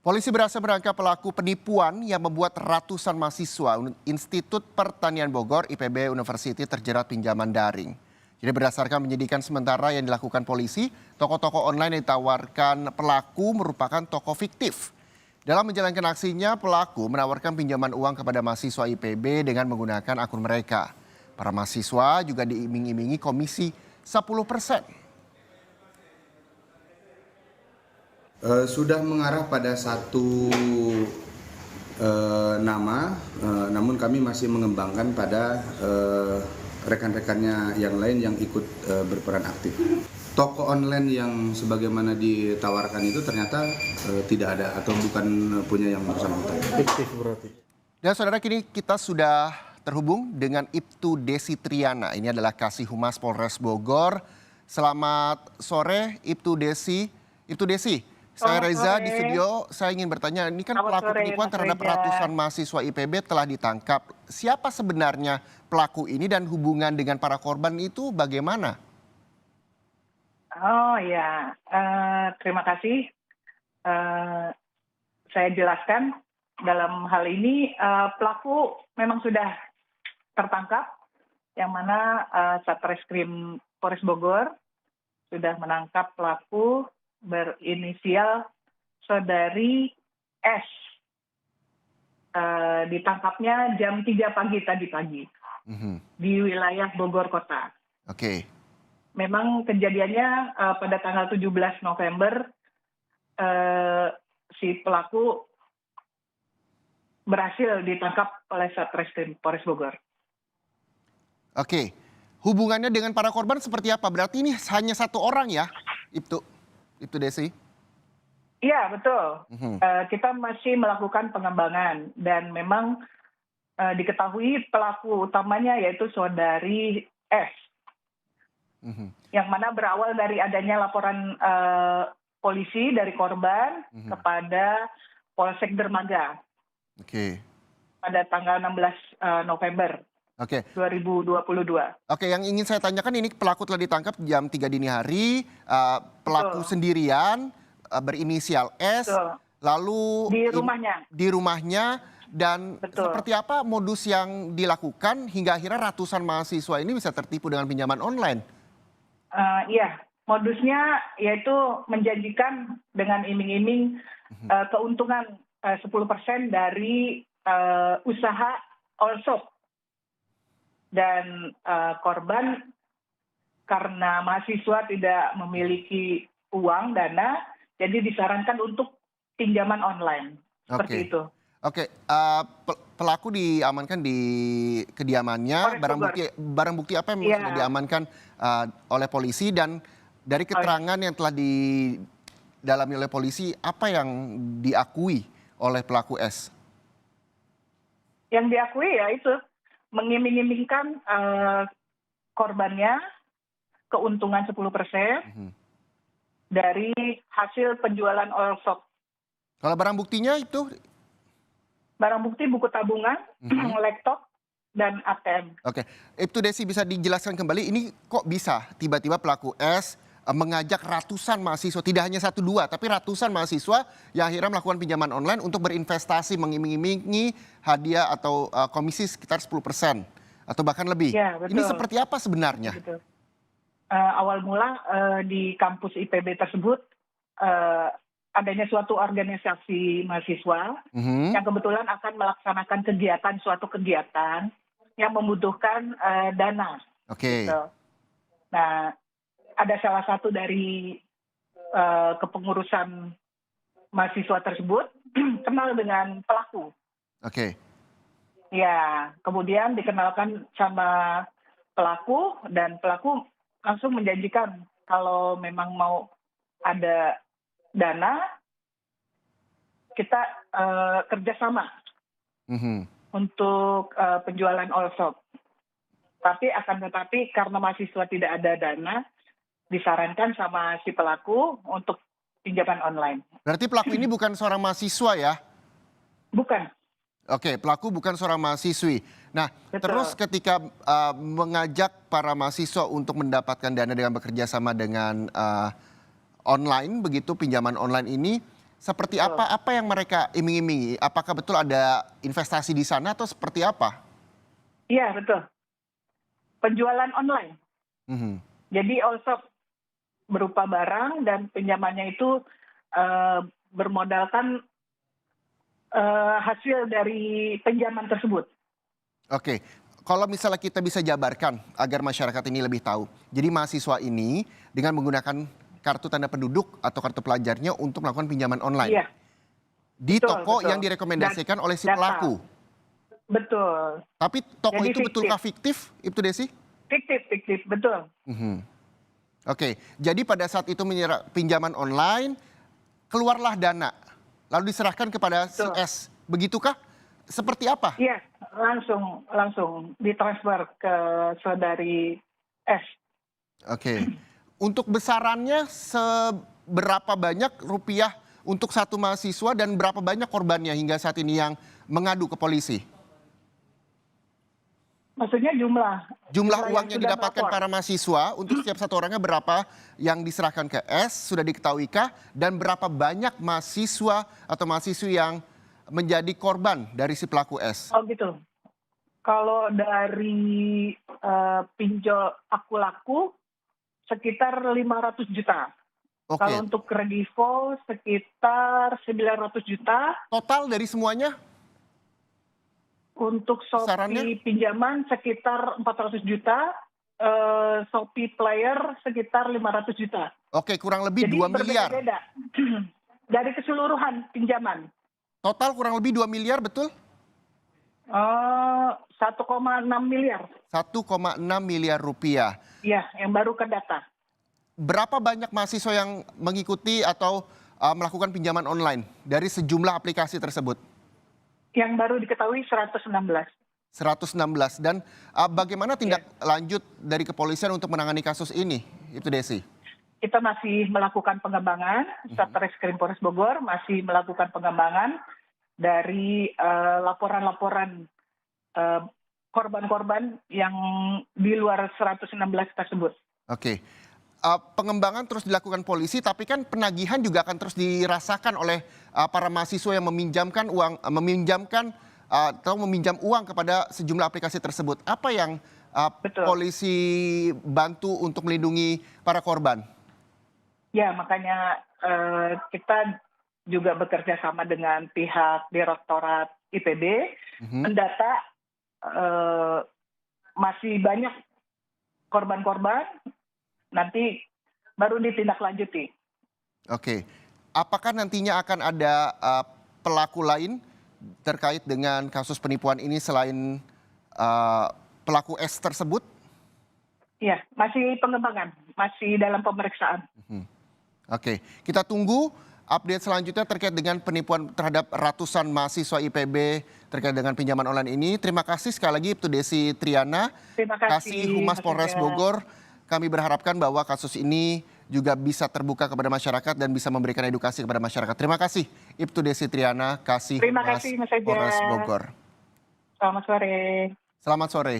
Polisi berhasil menangkap pelaku penipuan yang membuat ratusan mahasiswa Institut Pertanian Bogor IPB University terjerat pinjaman daring. Jadi berdasarkan penyidikan sementara yang dilakukan polisi, toko-toko online yang ditawarkan pelaku merupakan toko fiktif. Dalam menjalankan aksinya, pelaku menawarkan pinjaman uang kepada mahasiswa IPB dengan menggunakan akun mereka. Para mahasiswa juga diiming-imingi komisi 10%. Sudah mengarah pada satu nama, namun kami masih mengembangkan pada rekan-rekannya yang lain yang ikut berperan aktif. Toko online yang sebagaimana ditawarkan itu ternyata tidak ada atau bukan punya yang bersangkutan. Fiktif berarti. Dan saudara, kini kita sudah terhubung dengan Ibtu Desi Triana. Ini adalah Kasih Humas Polres Bogor. Selamat sore Ibtu Desi. Ibtu Desi, saya Reza di studio. Saya ingin bertanya, ini kan pelaku penipuan terhadap ratusan mahasiswa IPB telah ditangkap. Siapa sebenarnya pelaku ini dan hubungan dengan para korban itu bagaimana? Oh ya, terima kasih. Saya jelaskan dalam hal ini pelaku memang sudah tertangkap, yang mana Satreskrim Polres Bogor sudah menangkap pelaku berinisial Saudari S. Ditangkapnya jam 3 pagi tadi pagi di wilayah Bogor Kota. Oke. Memang kejadiannya pada tanggal 17 November si pelaku berhasil ditangkap oleh Satreskrim Polres Bogor. Oke. Hubungannya dengan para korban seperti apa? Berarti ini hanya satu orang ya, Ibtu Desi? Iya, betul. Kita masih melakukan pengembangan dan memang diketahui pelaku utamanya yaitu Saudari S. Yang mana berawal dari adanya laporan polisi dari korban kepada Polsek Dermaga. Oke. Pada tanggal 16 November 2022. Oke, yang ingin saya tanyakan, ini pelaku telah ditangkap jam 3 dini hari, pelaku sendirian, berinisial S, lalu di rumahnya dan seperti apa modus yang dilakukan hingga akhirnya ratusan mahasiswa ini bisa tertipu dengan pinjaman online? Iya, modusnya yaitu menjanjikan dengan iming-iming keuntungan 10% dari usaha all shop. Dan korban karena mahasiswa tidak memiliki uang, dana, jadi disarankan untuk pinjaman online. Seperti itu. Oke, pelaku diamankan di kediamannya. Barang bukti apa yang sudah diamankan oleh polisi, dan dari keterangan yang telah didalami oleh polisi, apa yang diakui oleh pelaku S? Yang diakui ya itu mengiming-imingkan korbannya keuntungan 10% dari hasil penjualan all shop. Kalau barang buktinya itu? Barang bukti buku tabungan, laptop, dan ATM. Oke, Ibtu Desi, bisa dijelaskan kembali ini kok bisa tiba-tiba pelaku S mengajak ratusan mahasiswa, tidak hanya 1-2 tapi ratusan mahasiswa yang akhirnya melakukan pinjaman online untuk berinvestasi, mengiming-imingi hadiah atau komisi sekitar 10% atau bahkan lebih. Ya, betul. Ini seperti apa sebenarnya? Betul. Awal mula di kampus IPB tersebut adanya suatu organisasi mahasiswa yang kebetulan akan melaksanakan suatu kegiatan yang membutuhkan dana. Oke. Gitu. Nah, ada salah satu dari kepengurusan mahasiswa tersebut kenal dengan pelaku. Oke. Ya, kemudian dikenalkan sama pelaku dan pelaku langsung menjanjikan kalau memang mau ada dana, kita kerjasama untuk penjualan all shop. Tapi karena mahasiswa tidak ada dana, disarankan sama si pelaku untuk pinjaman online. Berarti pelaku ini bukan seorang mahasiswa ya? Bukan. Oke, pelaku bukan seorang mahasiswi. Nah, terus ketika mengajak para mahasiswa untuk mendapatkan dana dengan bekerja sama dengan online, begitu pinjaman online ini, Seperti Betul. apa yang mereka iming-imingi? Apakah betul ada investasi di sana atau seperti apa? Iya, betul. Penjualan online. Mhm. Jadi also berupa barang dan pinjamannya itu bermodalkan hasil dari pinjaman tersebut. Oke, kalau misalnya kita bisa jabarkan agar masyarakat ini lebih tahu. Jadi mahasiswa ini dengan menggunakan kartu tanda penduduk atau kartu pelajarnya untuk melakukan pinjaman online Iya, di betul, toko betul. yang direkomendasikan oleh si Data. pelaku. Betul. Tapi toko Jadi itu betulkah fiktif, Ibtu Desi? Fiktif, betul. Mhm. Oke, jadi pada saat itu pinjaman online, keluarlah dana, lalu diserahkan kepada si Betul. S. Begitukah? Seperti apa? Iya, langsung ditransfer ke saudari S. Oke. Untuk besarannya seberapa banyak rupiah untuk satu mahasiswa dan berapa banyak korbannya hingga saat ini yang mengadu ke polisi? Maksudnya Jumlah uang yang sudah didapatkan melapor. para mahasiswa untuk setiap satu orangnya berapa yang diserahkan ke S, sudah diketahuikah? Dan berapa banyak mahasiswa atau mahasiswi yang menjadi korban dari si pelaku S? Oh gitu. Kalau dari pinjol aku laku sekitar 500 juta. Oke, Kalau untuk Kredivo sekitar 900 juta. total dari semuanya Untuk besarannya? Shopee pinjaman sekitar 400 juta. Shopee Player sekitar 500 juta. Oke, kurang lebih Jadi 2 miliar. berbeda-beda. Dari keseluruhan pinjaman. Total kurang lebih 2 miliar, betul? 1,6 miliar. 1,6 miliar rupiah. Ya, yang baru ke data. Berapa banyak mahasiswa yang mengikuti atau melakukan pinjaman online dari sejumlah aplikasi tersebut? Yang baru diketahui 116. 116. Dan bagaimana tindak lanjut dari kepolisian untuk menangani kasus ini, Ibtu Desi? Kita masih melakukan pengembangan, Satreskrim Polres Bogor masih melakukan pengembangan dari laporan-laporan korban-korban yang di luar 116 tersebut. Oke. Pengembangan terus dilakukan polisi, tapi kan penagihan juga akan terus dirasakan oleh para mahasiswa yang meminjamkan meminjam uang kepada sejumlah aplikasi tersebut. Apa yang Betul. polisi bantu untuk melindungi para korban? Ya, makanya kita juga bekerja sama dengan pihak Direktorat IPB, mendata masih banyak korban-korban, nanti baru ditindaklanjuti. Oke. Apakah nantinya akan ada pelaku lain terkait dengan kasus penipuan ini selain pelaku S tersebut? Ya, masih pengembangan, masih dalam pemeriksaan. Oke, kita tunggu update selanjutnya terkait dengan penipuan terhadap ratusan mahasiswa IPB terkait dengan pinjaman online ini. Terima kasih sekali lagi Ibtu Desi Triana, Terima kasih, Humas Mas Polres Yuda. Bogor. Kami berharapkan bahwa kasus ini juga bisa terbuka kepada masyarakat dan bisa memberikan edukasi kepada masyarakat. Terima kasih Ibtu Desi Triana, Terima Humas kasih, Mas Yuda. Polres Bogor. Selamat sore. Selamat sore.